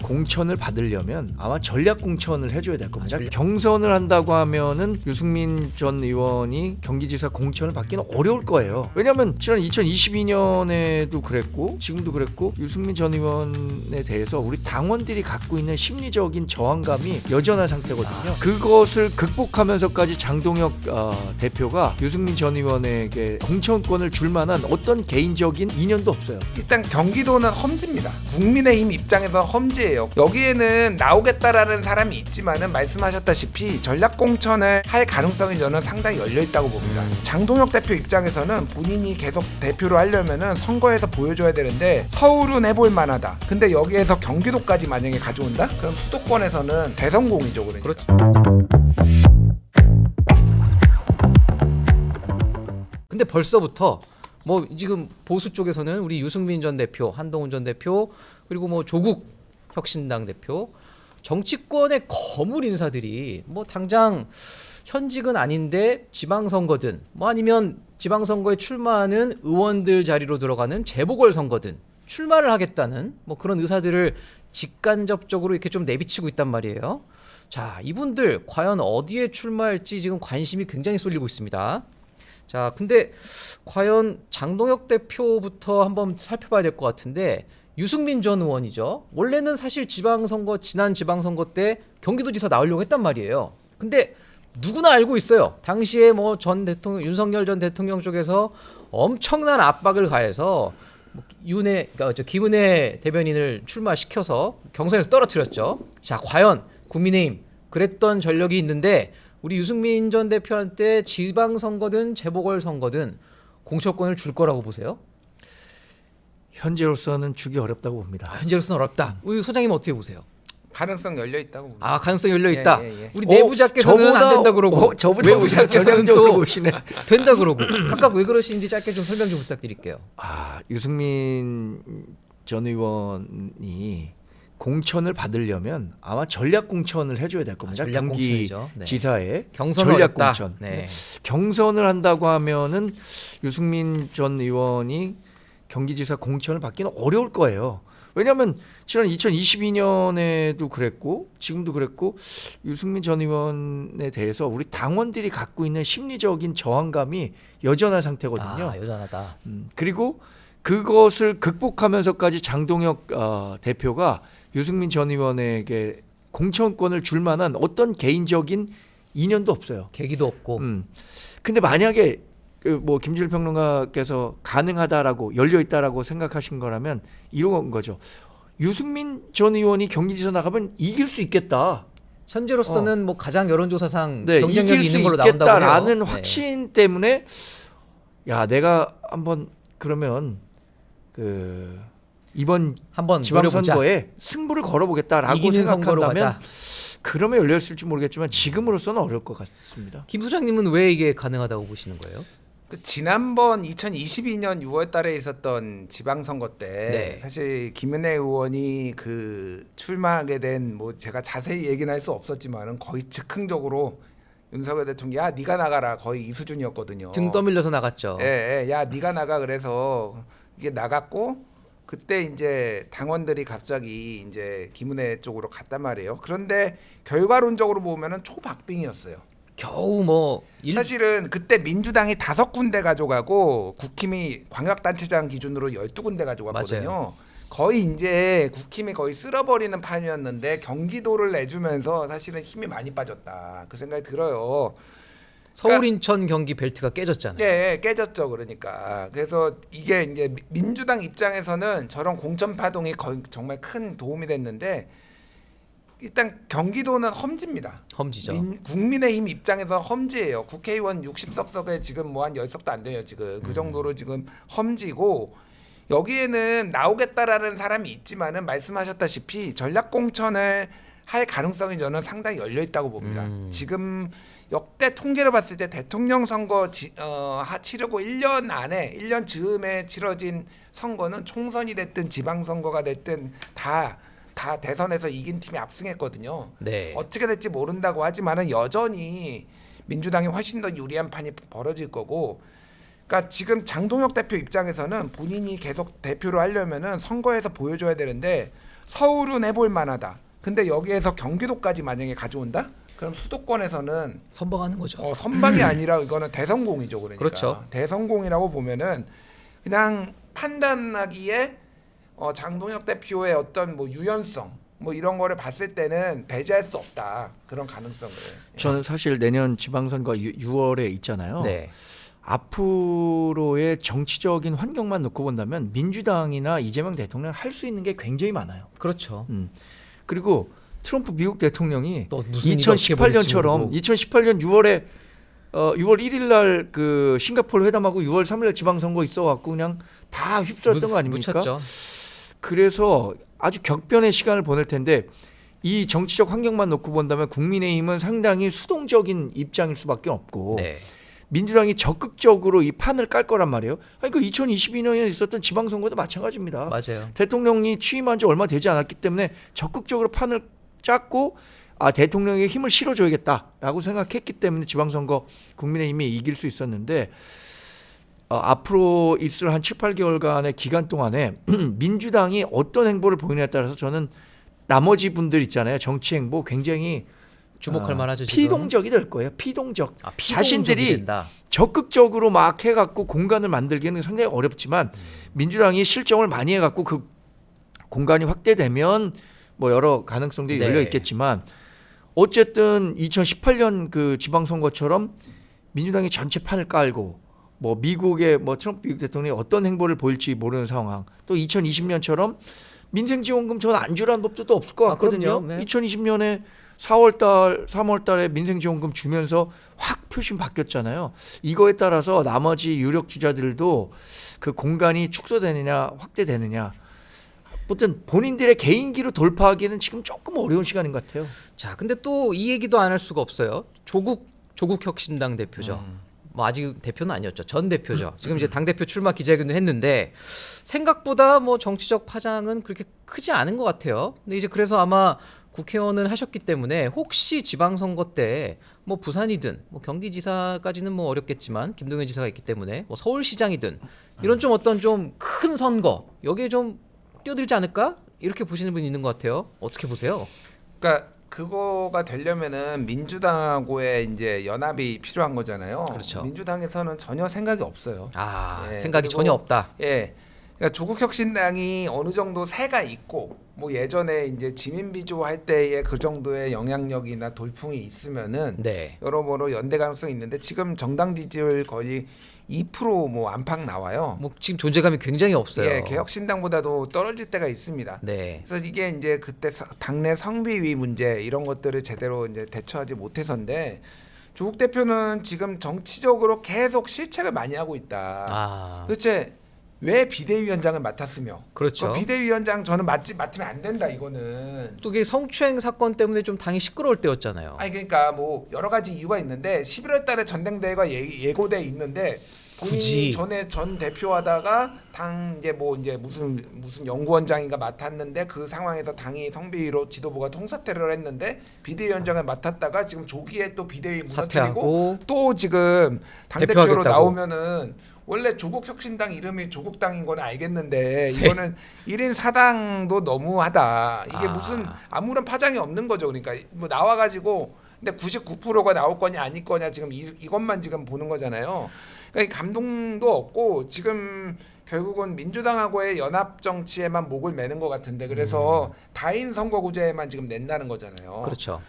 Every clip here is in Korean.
공천을 받으려면 아마 전략 공천을 해줘야 될 겁니다. 경선을 한다고 하면은 유승민 전 의원이 경기지사 공천을 받기는 어려울 거예요. 왜냐하면 지난 2022년에도 그랬고 지금도 그랬고 유승민 전 의원에 대해서 우리 당원들이 갖고 있는 심리적인 저항감이 여전한 상태거든요. 그것을 극복하면서까지 장동혁 대표가 유승민 전 의원에게 공천권을 줄 만한 어떤 개인적인 인연도 없어요. 일단 경기도는 험지입니다. 국민의힘 입장에서 험지예요. 여기에는 나오겠다라는 사람이 있지만은 말씀하셨다시피 전략 공천을 할 가능성이 저는 상당히 열려 있다고 봅니다. 장동혁 대표 입장에서는 본인이 계속 대표를 하려면은 선거에서 보여줘야 되는데 서울은 해볼 만하다. 근데 여기에서 경기도까지 만약에 가져온다? 그럼 수도권에서는 대성공이죠, 그러니까. 그렇죠. 근데 벌써부터 뭐 지금 보수 쪽에서는 우리 유승민 전 대표, 한동훈 전 대표 그리고 뭐 조국 혁신당 대표 정치권의 거물 인사들이 뭐 당장 현직은 아닌데 지방선거든 뭐 아니면 지방선거에 출마하는 의원들 자리로 들어가는 재보궐선거든 출마를 하겠다는 뭐 그런 의사들을 직간접적으로 이렇게 좀 내비치고 있단 말이에요. 자, 이분들 과연 어디에 출마할지 지금 관심이 굉장히 쏠리고 있습니다. 자, 근데 과연 장동혁 대표부터 한번 살펴봐야 될 것 같은데 유승민 전 의원이죠. 원래는 사실 지난 지방선거 때 경기도지사 나오려고 했단 말이에요. 근데 누구나 알고 있어요. 당시에 뭐 윤석열 전 대통령 쪽에서 엄청난 압박을 가해서 김은혜 대변인을 출마시켜서 경선에서 떨어뜨렸죠. 자, 과연 국민의힘 그랬던 전력이 있는데 우리 유승민 전 대표한테 지방선거든 재보궐선거든 공천권을 줄 거라고 보세요? 현재로서는 주기 어렵다고 봅니다. 현재로서는 어렵다. 우리 소장님 어떻게 보세요? 가능성 열려 있다고 봅니다. 아, 가능성이 열려 있다. 예. 우리 내부자께서는 안 된다 그러고 저보다 외부자께서는 전향적으로 또 보시네. 된다 그러고 각각 왜 그러시는지 짧게 좀 설명 좀 부탁드릴게요. 유승민 전 의원이 공천을 받으려면 아마 전략 공천을 해줘야 될 겁니다. 전략 경기 공천이죠. 네. 지사의 경선은 전략 어렵다. 공천. 네. 경선을 한다고 하면은 유승민 전 의원이 경기지사 공천을 받기는 어려울 거예요. 왜냐하면 지난 2022년에도 그랬고 지금도 그랬고 유승민 전 의원에 대해서 우리 당원들이 갖고 있는 심리적인 저항감이 여전한 상태거든요. 아, 여전하다. 그리고 그것을 극복하면서까지 장동혁 대표가 유승민 전 의원에게 공천권을 줄 만한 어떤 개인적인 인연도 없어요. 계기도 없고. 근데 만약에 뭐 김지일 평론가께서 가능하다라고 열려 있다라고 생각하신 거라면 이런 거죠. 유승민 전 의원이 경기지사 나가면 이길 수 있겠다. 현재로서는 뭐 가장 여론조사상 네, 경쟁력이 이길 수 있는 걸로 나온다고 해요. 있겠다라는 네. 확신 때문에 야 내가 한번 그러면 이번 한번 지방선거에 승부를 걸어보겠다라고 이기는 선거로 생각한다면 가자. 그러면 열렸을지 모르겠지만 지금으로서는 어려울 것 같습니다. 김 소장님은 왜 이게 가능하다고 보시는 거예요? 그 지난번 2022년 6월달에 있었던 지방선거 때 네. 사실 김은혜 의원이 그 출마하게 된 뭐 제가 자세히 얘기는 할 수 없었지만은 거의 즉흥적으로 윤석열 대통령 야 네가 나가라 거의 이 수준이었거든요. 등 떠밀려서 나갔죠. 예, 야 네가 나가 그래서 이게 나갔고 그때 이제 당원들이 갑자기 이제 김은혜 쪽으로 갔단 말이에요. 그런데 결과론적으로 보면은 초박빙이었어요. 겨우 뭐 사실은 그때 민주당이 5군데 가져가고 국힘이 광역단체장 기준으로 12군데 가져갔거든요. 맞아요. 거의 이제 국힘이 거의 쓸어버리는 판이었는데 경기도를 내주면서 사실은 힘이 많이 빠졌다. 그 생각이 들어요. 서울, 인천, 경기 벨트가 깨졌잖아요. 네, 깨졌죠. 그러니까 그래서 이게 이제 민주당 입장에서는 저런 공천 파동이 거의 정말 큰 도움이 됐는데 일단 경기도는 험지입니다. 험지죠. 국민의힘 입장에서 험지예요. 국회의원 60석석에 지금 뭐 한 10석도 안 돼요. 지금 그 정도로 지금 험지고 여기에는 나오겠다라는 사람이 있지만은 말씀하셨다시피 전략 공천을 할 가능성이 저는 상당히 열려 있다고 봅니다. 지금 역대 통계를 봤을 때 대통령 선거 치르고 1년 안에 1년 즈음에 치러진 선거는 총선이 됐든 지방선거가 됐든 다 대선에서 이긴 팀이 압승했거든요. 네. 어떻게 될지 모른다고 하지만은 여전히 민주당이 훨씬 더 유리한 판이 벌어질 거고, 그러니까 지금 장동혁 대표 입장에서는 본인이 계속 대표를 하려면은 선거에서 보여줘야 되는데 서울은 해볼 만하다. 근데 여기에서 경기도까지 만약에 가져온다? 그럼 수도권에서는 선방하는 거죠. 선방이 아니라 이거는 대성공이죠. 그러니까 그렇죠. 대성공이라고 보면은 그냥 판단하기에 장동혁 대표의 어떤 뭐 유연성 뭐 이런 거를 봤을 때는 배제할 수 없다. 그런 가능성을. 저는 사실 내년 지방선거 6월에 있잖아요. 네. 앞으로의 정치적인 환경만 놓고 본다면 민주당이나 이재명 대통령 할 수 있는 게 굉장히 많아요. 그렇죠. 그리고 트럼프 미국 대통령이 또 무슨 일이 어떻게 벌어질지 2018년처럼 모르고. 2018년 6월에 6월 1일 날 그 싱가포르 회담하고 6월 3일 날 지방선거 있어갖고 그냥 다 휩쓸었던 거 아닙니까? 묻혔죠. 그래서 아주 격변의 시간을 보낼 텐데 이 정치적 환경만 놓고 본다면 국민의힘은 상당히 수동적인 입장일 수밖에 없고 네. 민주당이 적극적으로 이 판을 깔 거란 말이에요. 아니 그 2022년에 있었던 지방선거도 마찬가지입니다. 맞아요. 대통령이 취임한 지 얼마 되지 않았기 때문에 적극적으로 판을 짰고 대통령에게 힘을 실어줘야겠다라고 생각했기 때문에 지방선거 국민의힘이 이길 수 있었는데 앞으로 있을 한 7, 8개월간의 기간 동안에 민주당이 어떤 행보를 보이느냐에 따라서 저는 나머지 분들 있잖아요. 정치 행보 굉장히 주목할 만하죠. 지금. 피동적이 될 거예요. 피동적. 피동적이 자신들이 된다. 적극적으로 막 해갖고 공간을 만들기는 상당히 어렵지만 민주당이 실정을 많이 해갖고 그 공간이 확대되면 뭐 여러 가능성들이 네. 열려 있겠지만 어쨌든 2018년 그 지방선거처럼 민주당이 전체 판을 깔고 뭐 미국의 뭐 트럼프 미국 대통령이 어떤 행보를 보일지 모르는 상황. 또 2020년처럼 민생지원금 전 안 주라는 법도 또 없을 것 같거든요. 그럼요. 네. 2020년에 4월달, 3월달에 민생지원금 주면서 확 표심 바뀌었잖아요. 이거에 따라서 나머지 유력 주자들도 그 공간이 축소되느냐 확대되느냐. 아무튼 본인들의 개인기로 돌파하기는 지금 조금 어려운 시간인 것 같아요. 자, 근데 또 이 얘기도 안 할 수가 없어요. 조국 혁신당 대표죠. 뭐 아직 대표는 아니었죠. 전 대표죠. 지금 이제 당 대표 출마 기자회견도 했는데 생각보다 뭐 정치적 파장은 그렇게 크지 않은 것 같아요. 근데 이제 그래서 아마 국회의원을 하셨기 때문에 혹시 지방선거 때 뭐 부산이든 뭐 경기지사까지는 뭐 어렵겠지만 김동연 지사가 있기 때문에 뭐 서울시장이든 이런 좀 어떤 좀 큰 선거 여기에 좀 뛰어들지 않을까 이렇게 보시는 분이 있는 것 같아요. 어떻게 보세요? 그러니까 그거가 되려면은 민주당하고의 이제 연합이 필요한 거잖아요. 그렇죠. 민주당에서는 전혀 생각이 없어요. 예, 생각이 그리고 전혀 없다. 예. 그러니까 조국혁신당이 어느 정도 세가 있고 뭐 예전에 이제 지민비조 할 때의 그 정도의 영향력이나 돌풍이 있으면은 네. 여러모로 연대 가능성이 있는데 지금 정당 지지율 거의 2%뭐 안팎 나와요. 뭐 지금 존재감이 굉장히 없어요. 예, 개혁신당보다도 떨어질 때가 있습니다. 네. 그래서 이게 이제 그때 당내 성비위 문제 이런 것들을 제대로 이제 대처하지 못해서인데 조국 대표는 지금 정치적으로 계속 실책을 많이 하고 있다. 도대체 왜 비대위원장을 맡았으며? 그렇죠. 그 비대위원장 저는 맡으면 안 된다 이거는. 또 이게 성추행 사건 때문에 좀 당이 시끄러울 때였잖아요. 아니 그러니까 뭐 여러 가지 이유가 있는데 11월달에 전당대회가 예고돼 있는데 본인이 굳이. 전에 전 대표하다가 당 이제 무슨 연구원장인가 맡았는데 그 상황에서 당이 성비위로 지도부가 통사퇴를 했는데 비대위원장을 맡았다가 지금 조기에 또 비대위 무너뜨리고 사퇴하고 또 지금 당 대표로 대표하겠다고. 나오면은 원래 조국혁신당 이름이 조국당인 건 알겠는데 이거는 1인 4당도 너무하다. 이게 무슨 아무런 파장이 없는 거죠. 그러니까 뭐 나와가지고 근데 99%가 나올 거냐 아닐 거냐 지금 이것만 지금 보는 거잖아요. 그러니까 감동도 없고 지금 결국은 민주당하고의 연합 정치에만 목을 매는 것 같은데 그래서 다인 선거구제에만 지금 낸다는 거잖아요. 그렇죠.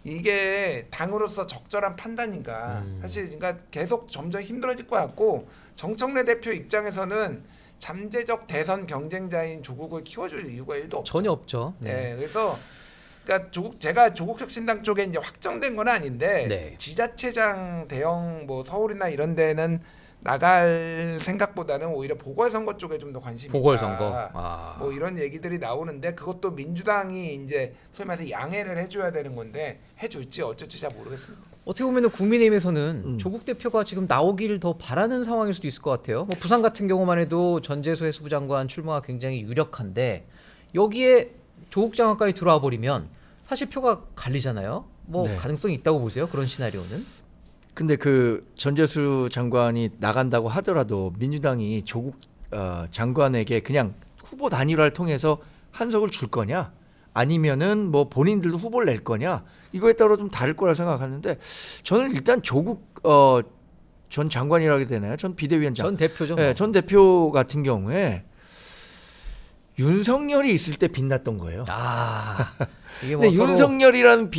이게 당으로서 적절한 판단인가 사실 그러니까 계속 점점 힘들어질 것 같고 정청래 대표 입장에서는 잠재적 대선 경쟁자인 조국을 키워줄 이유가 1도 없죠. 전혀 없죠. 네. 그래서 그러니까 제가 조국혁신당 쪽에 이제 확정된 건 아닌데 네. 지자체장 대형 뭐 서울이나 이런 데는 나갈 생각보다는 오히려 보궐선거 쪽에 좀 더 관심이 있다. 보궐선거. 뭐 이런 얘기들이 나오는데 그것도 민주당이 이제 소위 말해서 양해를 해줘야 되는 건데 해줄지 어쩔지 잘 모르겠습니다. 어떻게 보면 국민의힘에서는 조국 대표가 지금 나오길 더 바라는 상황일 수도 있을 것 같아요. 뭐 부산 같은 경우만 해도 전재수 해수부 장관 출마가 굉장히 유력한데 여기에 조국 장관까지 들어와 버리면 사실 표가 갈리잖아요. 뭐 네. 가능성이 있다고 보세요? 그런 시나리오는? 근데 그 전재수 장관이 나간다고 하더라도 민주당이 조국 장관에게 그냥 후보 단일화를 통해서 한석을 줄 거냐 아니면은 뭐 본인들도 후보를 낼 거냐 이거에 따라 좀 다를 거라 생각하는데 저는 일단 조국 전 장관이라고 해야 되나요? 전 비대위원장. 전 대표죠. 네, 전 대표 같은 경우에 윤석열이 있을 때 빛났던 거예요. 아 이게 뭐 근데 서로 윤석열이라는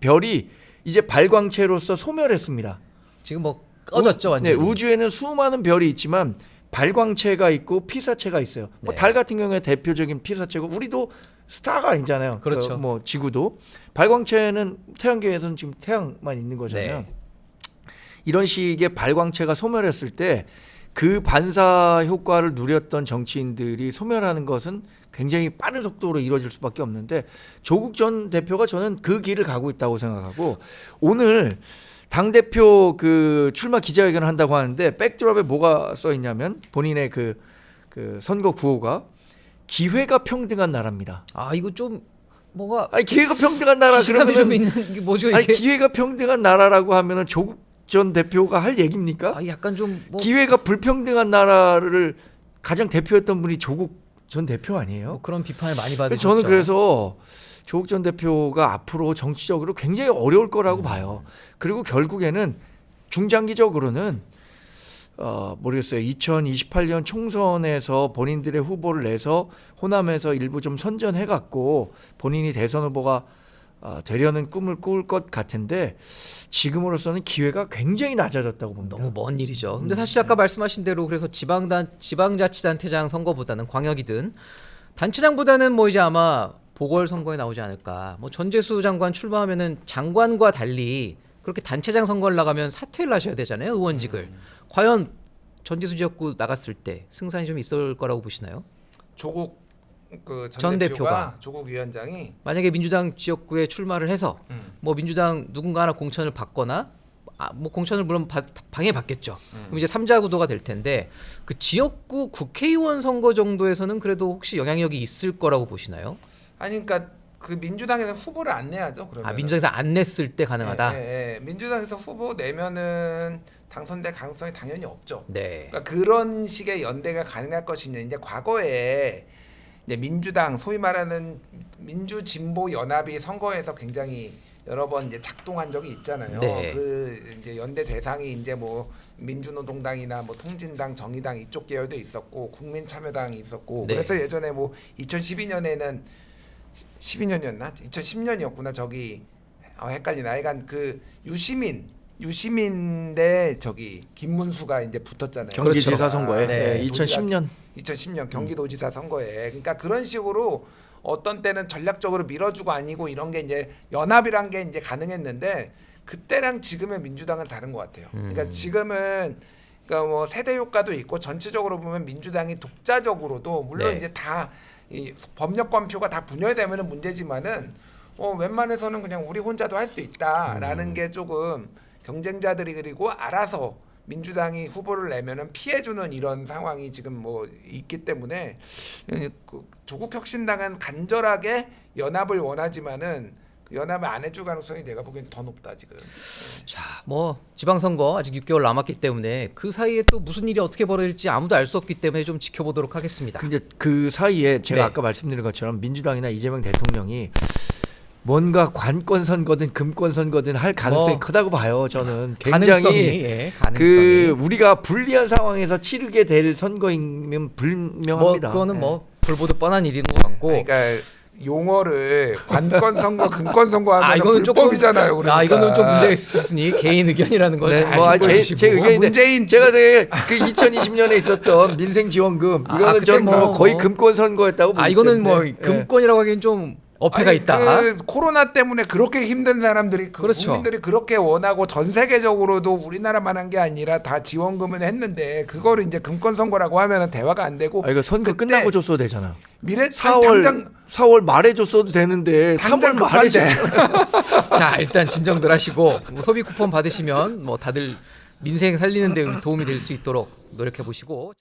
별이 이제 발광체로서 소멸했습니다. 지금 뭐 꺼졌죠 완전. 네, 우주에는 수많은 별이 있지만 발광체가 있고 피사체가 있어요. 뭐 네. 달 같은 경우에 대표적인 피사체고 우리도 스타가 아니잖아요. 그렇죠. 뭐 지구도 발광체는 태양계에서는 지금 태양만 있는 거잖아요. 네. 이런 식의 발광체가 소멸했을 때 그 반사 효과를 누렸던 정치인들이 소멸하는 것은 굉장히 빠른 속도로 이루어질 수밖에 없는데 조국 전 대표가 저는 그 길을 가고 있다고 생각하고 오늘 당 대표 그 출마 기자회견을 한다고 하는데 백드롭에 뭐가 써 있냐면 본인의 그 선거 구호가 기회가 평등한 나라입니다. 아 이거 좀 뭐가 아니 기회가 평등한 나라 시감이 좀 그러면은 있는 게 뭐죠 아니 이게? 기회가 평등한 나라라고 하면은 조국 전 대표가 할 얘기입니까? 아 약간 좀 뭐, 기회가 불평등한 나라를 가장 대표했던 분이 조국 전 대표 아니에요? 뭐 그런 비판을 많이 받으셨죠. 저는 그래서 조국 전 대표가 앞으로 정치적으로 굉장히 어려울 거라고 봐요. 그리고 결국에는 중장기적으로는 모르겠어요. 2028년 총선에서 본인들의 후보를 내서 호남에서 일부 좀 선전해갖고 본인이 대선 후보가 되려는 꿈을 꾸을 것 같은데 지금으로서는 기회가 굉장히 낮아졌다고 봅니다. 너무 먼 일이죠. 근데 사실 아까 말씀하신 대로 그래서 지방자치단체장 선거보다는 광역이든 단체장보다는 뭐 이제 아마 보궐선거에 나오지 않을까. 뭐 전재수 장관 출마하면은 장관과 달리 그렇게 단체장 선거를 나가면 사퇴를 하셔야 되잖아요, 의원직을. 과연 전재수 지역구 나갔을 때 승산이 좀 있을 거라고 보시나요? 조국 그 전 전 대표가. 대표가 조국 위원장이 만약에 민주당 지역구에 출마를 해서 뭐 민주당 누군가 하나 공천을 받거나 뭐 공천을 물론 방해받겠죠. 그럼 이제 3자 구도가 될 텐데 그 지역구 국회의원 선거 정도에서는 그래도 혹시 영향력이 있을 거라고 보시나요? 아니 그러니까 그 민주당에서 후보를 안 내야죠. 그러면 민주당에서 안 냈을 때 가능하다. 예. 민주당에서 후보 내면은 당선될 가능성이 당연히 없죠. 네. 그러니까 그런 식의 연대가 가능할 것이냐. 이제 과거에 이제 민주당 소위 말하는 민주진보 연합이 선거에서 굉장히 여러 번 이제 작동한 적이 있잖아요. 네. 그 이제 연대 대상이 이제 뭐 민주노동당이나 뭐 통진당, 정의당 이쪽 계열도 있었고 국민참여당이 있었고 네. 그래서 예전에 뭐 2012년에는 12년이었나? 2010년이었구나. 저기 헷갈리나. 하여간 그 유시민 대 저기 김문수가 이제 붙었잖아요. 경기지사 그렇죠. 선거에 네. 2010년 2010년 경기도지사 선거에. 그러니까 그런 식으로 어떤 때는 전략적으로 밀어주고 아니고 이런 게 이제 연합이란 게 이제 가능했는데 그때랑 지금의 민주당은 다른 것 같아요. 그러니까 지금은 그러니까 뭐 세대 효과도 있고 전체적으로 보면 민주당이 독자적으로도 물론 네. 이제 다 이 법력권표가 다 분열되면은 문제지만은 웬만해서는 그냥 우리 혼자도 할 수 있다라는 게 조금 경쟁자들이 그리고 알아서 민주당이 후보를 내면은 피해주는 이런 상황이 지금 뭐 있기 때문에 그 조국 혁신당은 간절하게 연합을 원하지만은 그 연합을 안 해줄 가능성이 내가 보기엔 더 높다 지금. 자, 뭐 지방선거 아직 6개월 남았기 때문에 그 사이에 또 무슨 일이 어떻게 벌어질지 아무도 알 수 없기 때문에 좀 지켜보도록 하겠습니다. 근데 그 사이에 제가 네. 아까 말씀드린 것처럼 민주당이나 이재명 대통령이 뭔가 관권 선거든 금권 선거든 할 가능성이 크다고 봐요. 저는 굉장히 가능성이. 그 우리가 불리한 상황에서 치르게 될 선거이면 불명합니다. 뭐 그거는 네. 뭐 불보듯 뻔한 일인 것 같고. 그러니까 용어를 관권 선거, 금권 선거 하면 이거는 불법이잖아요. 조금, 그러니까. 이거는 좀 문제가 있으니 개인 의견이라는 걸 네, 잘 뭐 참고해 제 주시고. 의견인데 문재인 제가 그 2020년에 있었던 민생지원금 이거는 그때 전 뭐, 거의 뭐. 금권 선거였다고 보기 이거는 뭐 때문에. 네. 금권이라고 하기엔 좀 어폐가 아니, 있다. 그 코로나 때문에 그렇게 힘든 사람들이 그렇죠. 국민들이 그렇게 원하고 전 세계적으로도 우리나라만 한 게 아니라 다 지원금을 했는데 그거를 이제 금권 선거라고 하면은 대화가 안 되고 이거 선거 그때 끝나고 줬어도 되잖아. 미래 4월 말에 줬어도 되는데 3월 말에 급한데. 자, 일단 진정들 하시고 뭐 소비 쿠폰 받으시면 뭐 다들 민생 살리는 데 도움이 될 수 있도록 노력해 보시고.